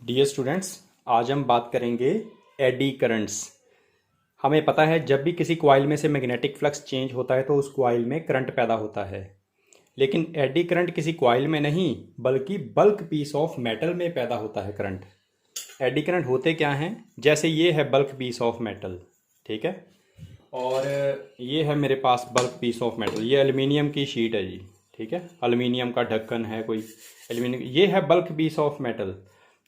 Dear students, आज हम बात करेंगे एडी करंट्स। हमें पता है जब भी किसी कॉइल में से मैग्नेटिक फ्लक्स चेंज होता है तो उस कॉइल में करंट पैदा होता है। लेकिन एडी करंट किसी कॉइल में नहीं बल्कि बल्क पीस ऑफ मेटल में पैदा होता है करंट। एडी करंट होते क्या हैं? जैसे ये है बल्क पीस ऑफ मेटल, ठीक है, और ये है मेरे पास बल्क पीस ऑफ मेटल। ये एल्युमिनियम की शीट है जी, ठीक है, एल्युमिनियम का ढक्कन है कोई एल्युमिनियम। ये है बल्क पीस ऑफ मेटल।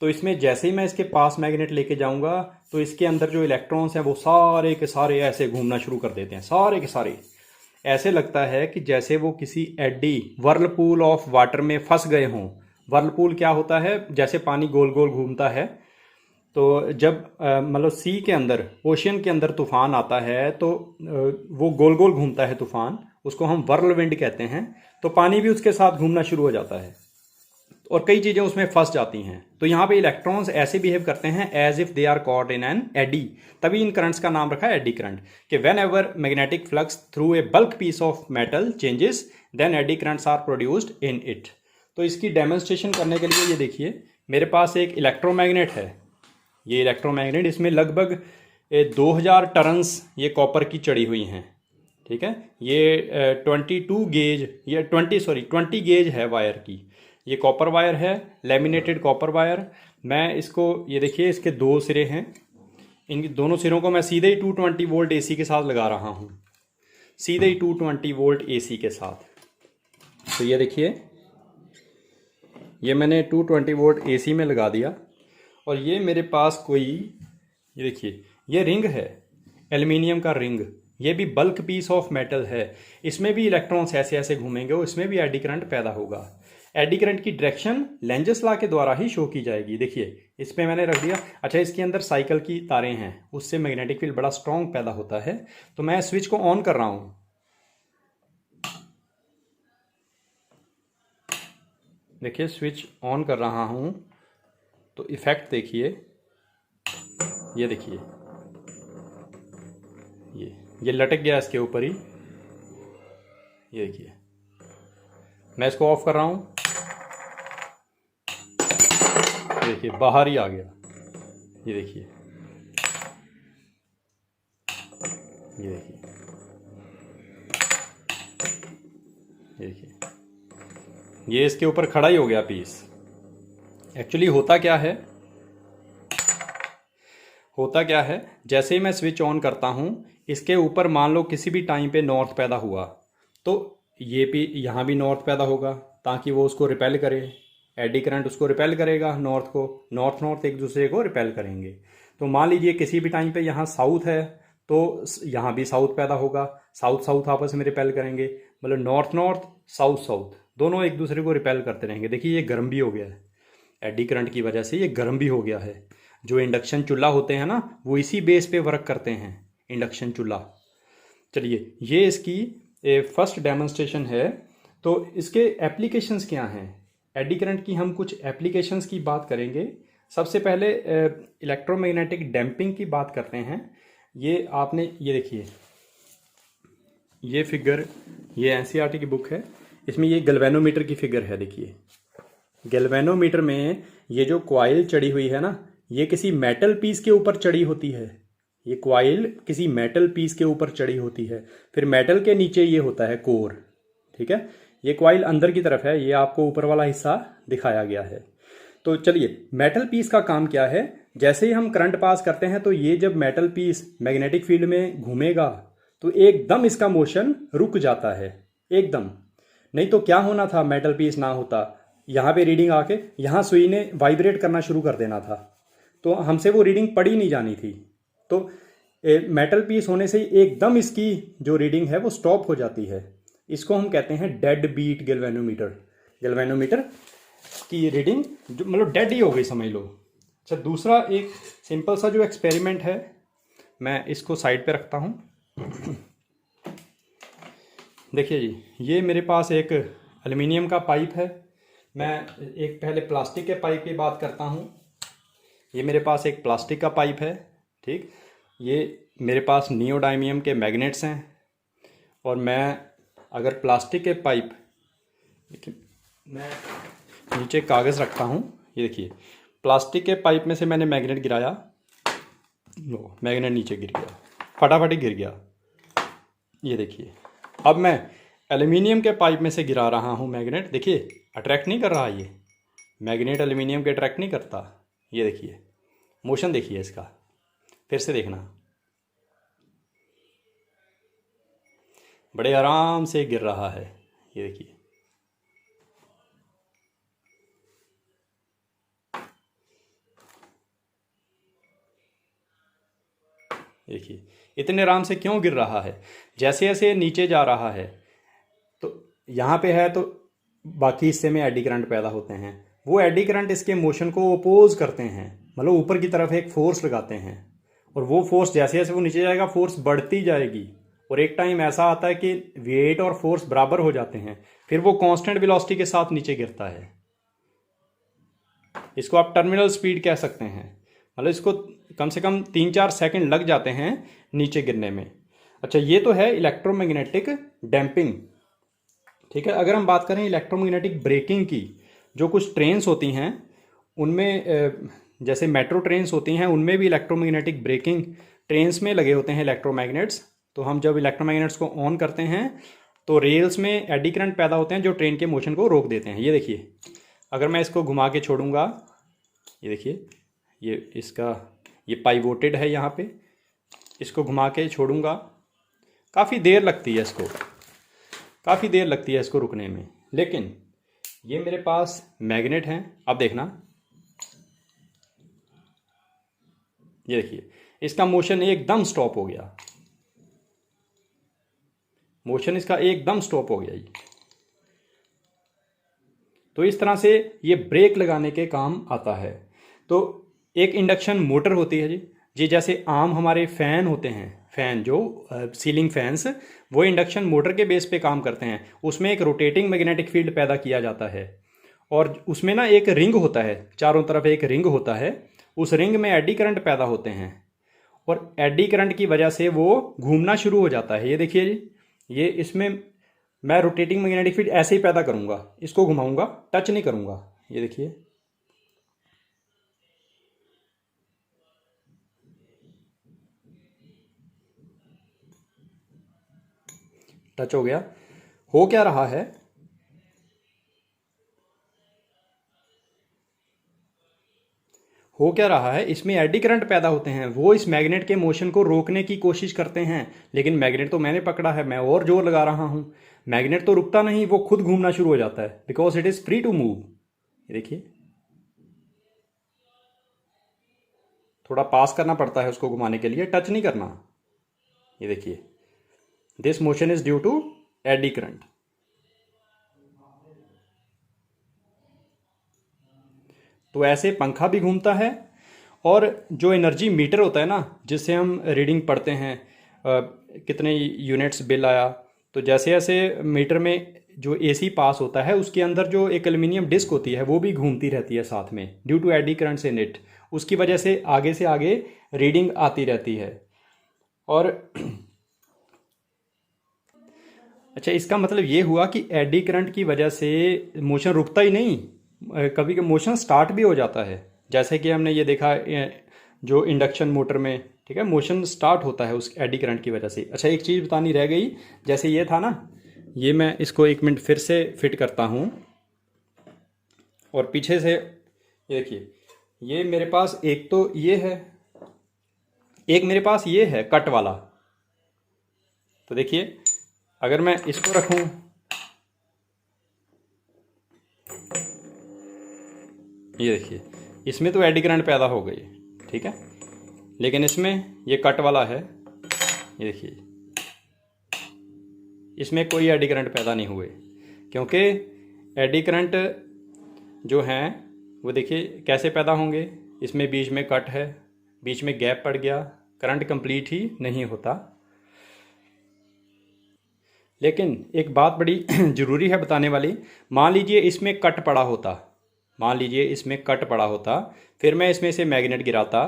तो इसमें जैसे ही मैं इसके पास मैग्नेट लेके जाऊंगा तो इसके अंदर जो इलेक्ट्रॉन्स हैं वो सारे के सारे ऐसे घूमना शुरू कर देते हैं, सारे के सारे। ऐसे लगता है कि जैसे वो किसी एडी वर्लपूल ऑफ वाटर में फंस गए हों। वर्लपूल क्या होता है? जैसे पानी गोल गोल घूमता है। तो जब मतलब सी के अंदर, ओशियन के अंदर तूफान आता है तो वो गोल गोल घूमता है तूफान, उसको हम वर्लविंड कहते हैं। तो पानी भी उसके साथ घूमना शुरू हो जाता है और कई चीज़ें उसमें फंस जाती हैं। तो यहाँ पे इलेक्ट्रॉन्स ऐसे बिहेव करते हैं as if they are caught in an eddy. तभी इन करंट्स का नाम रखा है एडी करंट, कि whenever magnetic flux through a bulk piece of metal changes then eddy currents are produced in it. तो इसकी डेमोन्स्ट्रेशन करने के लिए ये देखिए, मेरे पास एक इलेक्ट्रोमैग्नेट है। ये इलेक्ट्रोमैग्नेट, इसमें लगभग 2000 टर्न्स ये कॉपर की चढ़ी हुई हैं, ठीक है। ये 20 गेज है वायर की। ये कॉपर वायर है, लेमिनेटेड कॉपर वायर। मैं इसको, ये देखिए, इसके दो सिरे हैं। इन दोनों सिरों को मैं सीधे ही 220 वोल्ट एसी के साथ लगा रहा हूँ, सीधे ही 220 वोल्ट एसी के साथ। तो ये देखिए, ये मैंने 220 वोल्ट एसी में लगा दिया। और ये मेरे पास कोई, ये देखिए, ये रिंग है, एल्युमिनियम का रिंग। ये भी बल्क पीस ऑफ मेटल है। इसमें भी इलेक्ट्रॉन्स ऐसे ऐसे घूमेंगे और इसमें भी एडी करंट पैदा होगा। एडी करंट की डायरेक्शन लेंजस लॉ के द्वारा ही शो की जाएगी। देखिए, इस पे मैंने रख दिया। अच्छा, इसके अंदर साइकिल की तारें हैं, उससे मैग्नेटिक फील्ड बड़ा स्ट्रॉन्ग पैदा होता है। तो मैं स्विच को ऑन कर रहा हूं। देखिए, स्विच ऑन कर रहा हूं तो इफेक्ट देखिए। ये देखिए, ये लटक गया इसके ऊपर ही। ये देखिए, मैं इसको ऑफ कर रहा हूं, देखिए बाहर ही आ गया। ये देखिए, ये देखिए, ये देखिए, ये इसके ऊपर खड़ा ही हो गया पीस। एक्चुअली होता क्या है, जैसे ही मैं स्विच ऑन करता हूं, इसके ऊपर मान लो किसी भी टाइम पे नॉर्थ पैदा हुआ तो ये भी यहाँ भी नॉर्थ पैदा होगा, ताकि वो उसको रिपेल करे। एडी करंट उसको रिपेल करेगा, नॉर्थ को। नॉर्थ एक दूसरे को रिपेल करेंगे। तो मान लीजिए किसी भी टाइम पे यहाँ साउथ है तो यहाँ भी साउथ पैदा होगा, साउथ आपस में रिपेल करेंगे। मतलब नॉर्थ साउथ दोनों एक दूसरे को रिपेल करते रहेंगे। देखिए, ये गर्म भी हो गया है, एडी करंट की वजह से ये गर्म भी हो गया है। जो इंडक्शन चूल्हा होते हैं ना, वो इसी बेस पे वर्क करते हैं, इंडक्शन चूल्हा। चलिए, ये इसकी फर्स्ट डेमोन्स्ट्रेशन है। तो इसके एप्लीकेशंस क्या हैं? एडी करंट की हम कुछ एप्लीकेशंस की बात करेंगे। सबसे पहले इलेक्ट्रोमैग्नेटिक डैम्पिंग की बात करते हैं। ये आपने, ये देखिए, ये फिगर, ये एनसीईआरटी की बुक है, इसमें ये गैल्वेनोमीटर की फिगर है। देखिए, गैल्वेनोमीटर में ये जो कॉइल चढ़ी हुई है ना, ये किसी मेटल पीस के ऊपर चढ़ी होती है। ये कॉइल किसी मेटल पीस के ऊपर चढ़ी होती है। फिर मेटल के नीचे ये होता है कोर, ठीक है। ये कॉइल अंदर की तरफ है, ये आपको ऊपर वाला हिस्सा दिखाया गया है। तो चलिए, मेटल पीस का काम क्या है? जैसे ही हम करंट पास करते हैं तो ये जब मेटल पीस मैग्नेटिक फील्ड में घूमेगा तो एकदम इसका मोशन रुक जाता है, एकदम। नहीं तो क्या होना था, मेटल पीस ना होता, यहाँ पे रीडिंग आके यहाँ सुई ने वाइब्रेट करना शुरू कर देना था, तो हमसे वो रीडिंग पढ़ी नहीं जानी थी। तो मेटल पीस होने से एकदम इसकी जो रीडिंग है वो स्टॉप हो जाती है। इसको हम कहते हैं डेड बीट गैल्वेनोमीटर। गैल्वेनोमीटर की रीडिंग जो मतलब डेड ही हो गई, समझ लो। अच्छा, दूसरा एक सिंपल सा जो एक्सपेरिमेंट है, मैं इसको साइड पे रखता हूँ। देखिए जी, ये मेरे पास एक एल्युमिनियम का पाइप है। मैं एक पहले प्लास्टिक के पाइप की बात करता हूँ। ये मेरे पास एक प्लास्टिक का पाइप है, ठीक। ये मेरे पास नियोडाइमियम के मैग्नेट्स हैं। और मैं अगर प्लास्टिक के पाइप, मैं नीचे कागज़ रखता हूँ। ये देखिए, प्लास्टिक के पाइप में से मैंने मैग्नेट गिराया, लो मैग्नेट नीचे गिर गया, फटाफट ही गिर गया। ये देखिए, अब मैं एल्यूमिनियम के पाइप में से गिरा रहा हूँ मैग्नेट, देखिए अट्रैक्ट नहीं कर रहा, ये मैग्नेट एल्यूमिनियम के अट्रैक्ट नहीं करता। ये देखिए मोशन देखिए इसका, फिर से देखना, बड़े आराम से गिर रहा है। ये देखिए, देखिए इतने आराम से क्यों गिर रहा है। जैसे जैसे नीचे जा रहा है तो यहाँ पे है, तो बाकी हिस्से में एडी करंट पैदा होते हैं। वो एडी करंट इसके मोशन को अपोज करते हैं, मतलब ऊपर की तरफ एक फोर्स लगाते हैं, और वो फोर्स जैसे जैसे वो नीचे जाएगा फोर्स बढ़ती जाएगी, और एक टाइम ऐसा आता है कि वेट और फोर्स बराबर हो जाते हैं, फिर वो कांस्टेंट वेलोसिटी के साथ नीचे गिरता है। इसको आप टर्मिनल स्पीड कह सकते हैं, मतलब इसको कम से कम 3-4 सेकंड लग जाते हैं नीचे गिरने में। अच्छा, ये तो है इलेक्ट्रोमैग्नेटिक डैम्पिंग, ठीक है। अगर हम बात करें इलेक्ट्रोमैग्नेटिक ब्रेकिंग की, जो कुछ ट्रेन्स होती हैं उनमें, जैसे मेट्रो ट्रेन्स होती हैं, उनमें भी इलेक्ट्रोमैग्नेटिक ब्रेकिंग, ट्रेन्स में लगे होते हैं इलेक्ट्रोमैग्नेट्स। तो हम जब इलेक्ट्रोमैग्नेट्स को ऑन करते हैं तो रेल्स में एडी करंट पैदा होते हैं जो ट्रेन के मोशन को रोक देते हैं। ये देखिए, अगर मैं इसको घुमा के छोड़ूंगा, ये देखिए, ये इसका ये पाइवोटेड है यहाँ पे, इसको घुमा के छोड़ूंगा, काफ़ी देर लगती है इसको, काफ़ी देर लगती है इसको रुकने में। लेकिन ये मेरे पास मैग्नेट हैं, अब देखना, ये देखिए इसका मोशन एकदम स्टॉप हो गया, मोशन इसका एकदम स्टॉप हो गया ये। तो इस तरह से ये ब्रेक लगाने के काम आता है। तो एक इंडक्शन मोटर होती है जी जैसे आम हमारे फैन होते हैं, फैन जो सीलिंग फैंस, वो इंडक्शन मोटर के बेस पे काम करते हैं। उसमें एक रोटेटिंग मैग्नेटिक फील्ड पैदा किया जाता है, और उसमें ना एक रिंग होता है, चारों तरफ एक रिंग होता है, उस रिंग में एडी करंट पैदा होते हैं, और एडी करंट की वजह से वो घूमना शुरू हो जाता है। ये देखिए जी, ये इसमें मैं रोटेटिंग मैग्नेटिक फील्ड ऐसे ही पैदा करूंगा, इसको घुमाऊंगा, टच नहीं करूंगा। ये देखिए, टच हो गया। हो क्या रहा है, हो क्या रहा है, इसमें एडी करंट पैदा होते हैं, वो इस मैग्नेट के मोशन को रोकने की कोशिश करते हैं। लेकिन मैग्नेट तो मैंने पकड़ा है, मैं और जोर लगा रहा हूं, मैग्नेट तो रुकता नहीं, वो खुद घूमना शुरू हो जाता है, because it is free to move. ये देखिए, थोड़ा पास करना पड़ता है उसको घुमाने के लिए, टच नहीं करना। ये देखिए, this motion is due to eddy current. तो ऐसे पंखा भी घूमता है, और जो एनर्जी मीटर होता है ना, जिससे हम रीडिंग पढ़ते हैं, कितने यूनिट्स बिल आया, तो जैसे जैसे मीटर में जो एसी पास होता है, उसके अंदर जो एक एल्यूमिनियम डिस्क होती है वो भी घूमती रहती है साथ में, due to eddy currents in it. उसकी वजह से आगे रीडिंग आती रहती है। और अच्छा, इसका मतलब ये हुआ कि एडी करंट की वजह से मोशन रुकता ही नहीं, कभी कभी मोशन स्टार्ट भी हो जाता है, जैसे कि हमने ये देखा जो इंडक्शन मोटर में, ठीक है, मोशन स्टार्ट होता है उस एडी करंट की वजह से। अच्छा, एक चीज़ बतानी रह गई, जैसे ये था ना, ये मैं इसको 1 मिनट फिर से फिट करता हूँ, और पीछे से ये देखिए, ये मेरे पास एक तो ये है, एक मेरे पास ये है कट वाला। तो देखिए, अगर मैं इसको रखूं, ये देखिए, इसमें तो एडी करंट पैदा हो गई, ठीक है, लेकिन इसमें ये कट वाला है, ये देखिए, इसमें कोई एडी करंट पैदा नहीं हुए, क्योंकि एडी करंट जो हैं वो देखिए कैसे पैदा होंगे, इसमें बीच में कट है, बीच में गैप पड़ गया, करंट कंप्लीट ही नहीं होता। लेकिन एक बात बड़ी ज़रूरी है बताने वाली, मान लीजिए इसमें कट पड़ा होता, मान लीजिए इसमें कट पड़ा होता, फिर मैं इसमें से मैग्नेट गिराता,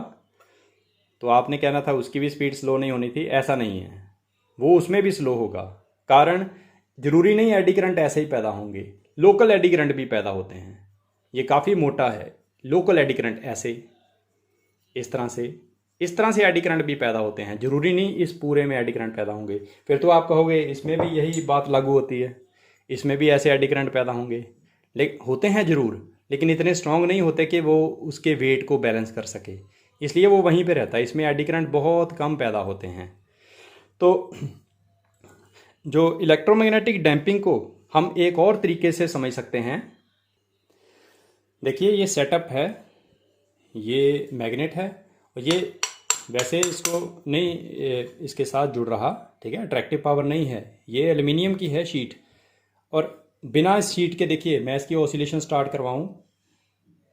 तो आपने कहना था उसकी भी स्पीड स्लो नहीं होनी थी। ऐसा नहीं है, वो उसमें भी स्लो होगा, कारण ज़रूरी नहीं एडी करंट ऐसे ही पैदा होंगे, लोकल एडी करंट भी पैदा होते हैं। ये काफ़ी मोटा है, लोकल एडी करंट ऐसे, इस तरह से एडी करंट भी पैदा होते हैं। ज़रूरी नहीं इस पूरे में एडी करंट पैदा होंगे। फिर तो आप कहोगे इसमें भी यही बात लागू होती है, इसमें भी ऐसे एडी करंट पैदा होंगे। लेकिन होते हैं ज़रूर, लेकिन इतने स्ट्रॉन्ग नहीं होते कि वो उसके वेट को बैलेंस कर सके, इसलिए वो वहीं पे रहता है। इसमें एडी करंट बहुत कम पैदा होते हैं। तो जो इलेक्ट्रोमैग्नेटिक डैम्पिंग को हम एक और तरीके से समझ सकते हैं। देखिए ये सेटअप है, ये मैग्नेट है और ये वैसे इसको नहीं इसके साथ जुड़ रहा, ठीक है, अट्रैक्टिव पावर नहीं है। ये एल्युमिनियम की है शीट, और बिना इस शीट के देखिए मैं इसकी ऑसिलेशन स्टार्ट करवाऊं,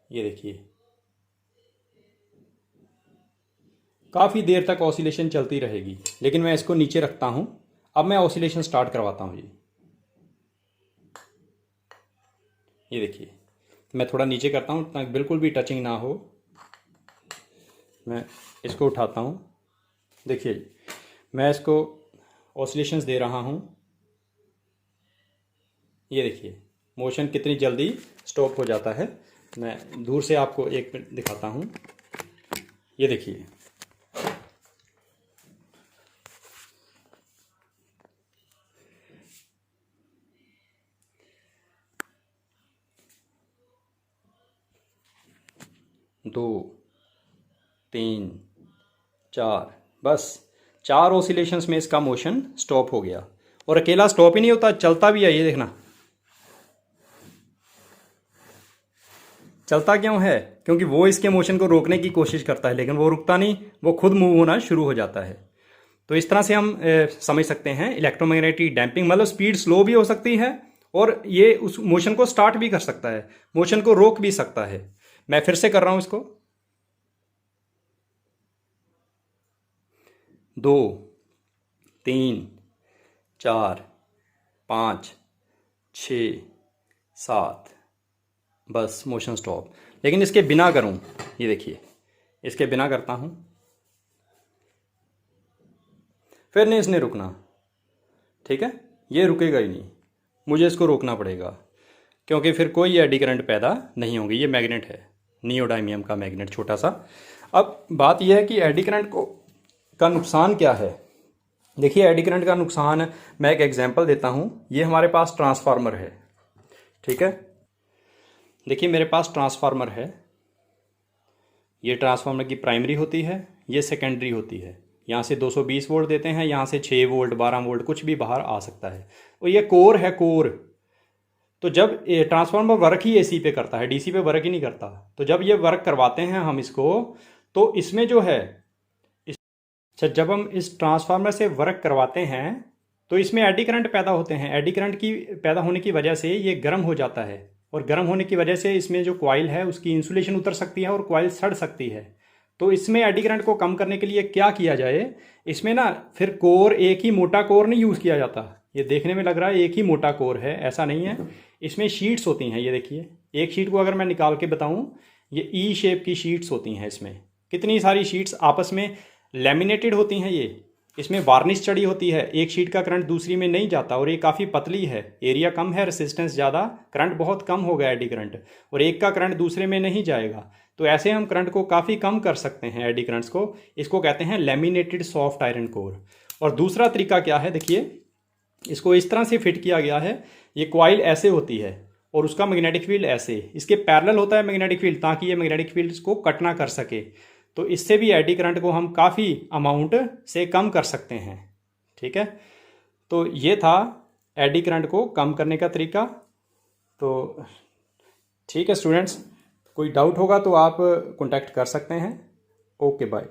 ये देखिए काफ़ी देर तक ऑसिलेशन चलती रहेगी। लेकिन मैं इसको नीचे रखता हूं, अब मैं ऑसिलेशन स्टार्ट करवाता हूं जी। ये देखिए मैं थोड़ा नीचे करता हूं ताकि बिल्कुल भी टचिंग ना हो। मैं इसको उठाता हूं, देखिए मैं इसको ऑसिलेशंस दे रहा हूं। ये देखिए मोशन कितनी जल्दी स्टॉप हो जाता है। मैं दूर से आपको एक मिनट दिखाता हूं। ये देखिए दो, तीन, चार, बस 4 ऑसिलेशंस में इसका मोशन स्टॉप हो गया। और अकेला स्टॉप ही नहीं होता, चलता भी है। ये देखना चलता क्यों है, क्योंकि वो इसके मोशन को रोकने की कोशिश करता है, लेकिन वो रुकता नहीं, वो खुद मूव होना शुरू हो जाता है। तो इस तरह से हम समझ सकते हैं इलेक्ट्रोमैग्नेटिक डैम्पिंग, मतलब स्पीड स्लो भी हो सकती है और ये उस मोशन को स्टार्ट भी कर सकता है, मोशन को रोक भी सकता है। मैं फिर से कर रहा हूं इसको, 2, 3, 4, 5, 6, 7, बस मोशन स्टॉप। लेकिन इसके बिना करूं, ये देखिए इसके बिना करता हूं, फिर नहीं इसने रुकना, ठीक है, ये रुकेगा ही नहीं, मुझे इसको रोकना पड़ेगा, क्योंकि फिर कोई एडी करंट पैदा नहीं होंगी। ये मैग्नेट है, नियोडाइमियम का मैग्नेट छोटा सा। अब बात यह है कि एडी करंट का नुकसान क्या है। देखिए एडी करंट का नुकसान मैं एक एग्जांपल देता हूं। ये हमारे पास ट्रांसफार्मर है, ठीक है, देखिए मेरे पास ट्रांसफार्मर है। ये ट्रांसफार्मर की प्राइमरी होती है, ये सेकेंडरी होती है। यहाँ से 220 वोल्ट देते हैं, यहाँ से 6 वोल्ट 12 वोल्ट कुछ भी बाहर आ सकता है। और ये कोर है, कोर। तो जब ये ट्रांसफार्मर वर्क ही एसी पे करता है, डीसी पे वर्क ही नहीं करता, तो जब ये वर्क करवाते हैं हम इसको, तो इसमें जो है जब हम इस ट्रांसफार्मर से वर्क करवाते हैं तो इसमें एडी करंट पैदा होते हैं। एडी करंट की पैदा होने की वजह से ये गर्म हो जाता है, और गर्म होने की वजह से इसमें जो कॉइल है उसकी इंसुलेशन उतर सकती है और कॉइल सड़ सकती है। तो इसमें एडी करंट को कम करने के लिए क्या किया जाए, इसमें ना फिर कोर, एक ही मोटा कोर नहीं यूज़ किया जाता। ये देखने में लग रहा है एक ही मोटा कोर है, ऐसा नहीं है। इसमें शीट्स होती हैं, ये देखिए एक शीट को अगर मैं निकाल के बताऊं, ये ई शेप की शीट्स होती हैं। इसमें कितनी सारी शीट्स आपस में लैमिनेटेड होती हैं। ये इसमें वार्निश चढ़ी होती है, एक शीट का करंट दूसरी में नहीं जाता, और ये काफ़ी पतली है, एरिया कम है, रेसिस्टेंस ज़्यादा, करंट बहुत कम होगा एडी करंट, और एक का करंट दूसरे में नहीं जाएगा। तो ऐसे हम करंट को काफ़ी कम कर सकते हैं, एडी करंट्स को। इसको कहते हैं लैमिनेटेड सॉफ्ट आयरन कोर। और दूसरा तरीका क्या है, देखिए इसको इस तरह से फिट किया गया है। ये कॉइल ऐसे होती है और उसका मैग्नेटिक फील्ड ऐसे, इसके पैरेलल होता है मैग्नेटिक फील्ड, ताकि ये मैग्नेटिक फील्ड को कट ना कर सके। तो इससे भी एडी करंट को हम काफ़ी अमाउंट से कम कर सकते हैं, ठीक है। तो ये था एडी करंट को कम करने का तरीका। तो ठीक है स्टूडेंट्स, कोई डाउट होगा तो आप कांटेक्ट कर सकते हैं। Okay bye.